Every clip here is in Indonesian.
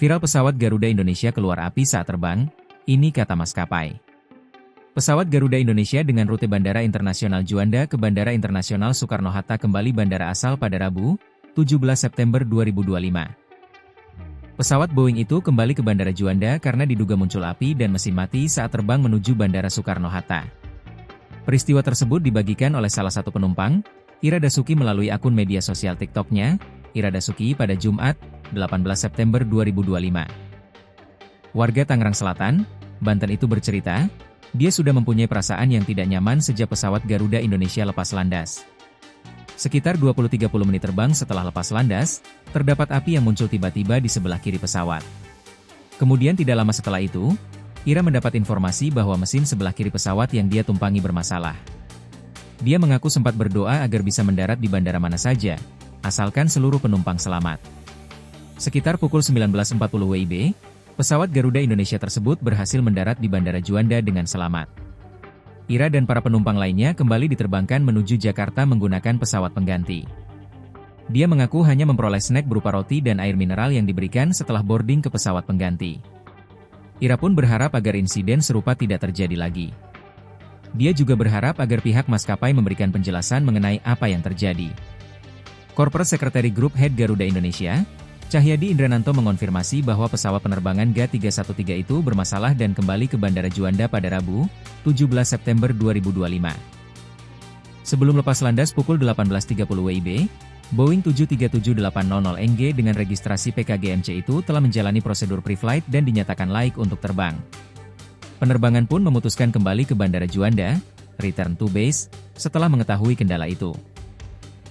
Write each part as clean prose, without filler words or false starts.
Viral pesawat Garuda Indonesia keluar api saat terbang, ini kata maskapai. Pesawat Garuda Indonesia dengan rute Bandara Internasional Juanda ke Bandara Internasional Soekarno-Hatta kembali bandara asal pada Rabu, 17 September 2025. Pesawat Boeing itu kembali ke Bandara Juanda karena diduga muncul api dan mesin mati saat terbang menuju Bandara Soekarno-Hatta. Peristiwa tersebut dibagikan oleh salah satu penumpang, Ira Dasuki melalui akun media sosial TikTok-nya, Ira Dasuki pada Jumat, 18 September 2025. Warga Tangerang Selatan, Banten itu bercerita, dia sudah mempunyai perasaan yang tidak nyaman sejak pesawat Garuda Indonesia lepas landas. Sekitar 20-30 menit terbang setelah lepas landas, terdapat api yang muncul tiba-tiba di sebelah kiri pesawat. Kemudian tidak lama setelah itu, Ira mendapat informasi bahwa mesin sebelah kiri pesawat yang dia tumpangi bermasalah. Dia mengaku sempat berdoa agar bisa mendarat di bandara mana saja, asalkan seluruh penumpang selamat. Sekitar pukul 19.40 WIB, pesawat Garuda Indonesia tersebut berhasil mendarat di Bandara Juanda dengan selamat. Ira dan para penumpang lainnya kembali diterbangkan menuju Jakarta menggunakan pesawat pengganti. Dia mengaku hanya memperoleh snack berupa roti dan air mineral yang diberikan setelah boarding ke pesawat pengganti. Ira pun berharap agar insiden serupa tidak terjadi lagi. Dia juga berharap agar pihak maskapai memberikan penjelasan mengenai apa yang terjadi. Corporate Secretary Group Head Garuda Indonesia, Cahyadi Indrananto mengonfirmasi bahwa pesawat penerbangan GA313 itu bermasalah dan kembali ke Bandara Juanda pada Rabu, 17 September 2025. Sebelum lepas landas pukul 18.30 WIB, Boeing 737-800NG dengan registrasi PKGMC itu telah menjalani prosedur pre-flight dan dinyatakan layak untuk terbang. Penerbangan pun memutuskan kembali ke Bandara Juanda, return to base, setelah mengetahui kendala itu.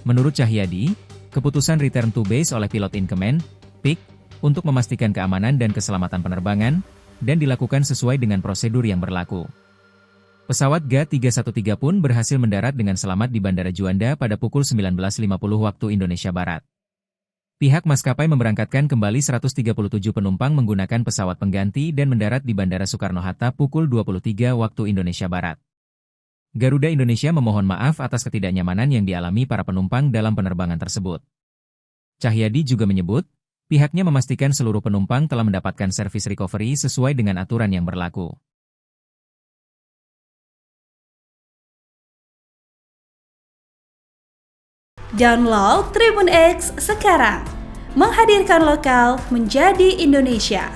Menurut Cahyadi, keputusan return to base oleh pilot in command, PIC, untuk memastikan keamanan dan keselamatan penerbangan, dan dilakukan sesuai dengan prosedur yang berlaku. Pesawat GA313 pun berhasil mendarat dengan selamat di Bandara Juanda pada pukul 19.50 waktu Indonesia Barat. Pihak maskapai memberangkatkan kembali 137 penumpang menggunakan pesawat pengganti dan mendarat di Bandara Soekarno-Hatta pukul 23 waktu Indonesia Barat. Garuda Indonesia memohon maaf atas ketidaknyamanan yang dialami para penumpang dalam penerbangan tersebut. Cahyadi juga menyebut, pihaknya memastikan seluruh penumpang telah mendapatkan servis recovery sesuai dengan aturan yang berlaku. Download Tribun X sekarang, menghadirkan lokal menjadi Indonesia.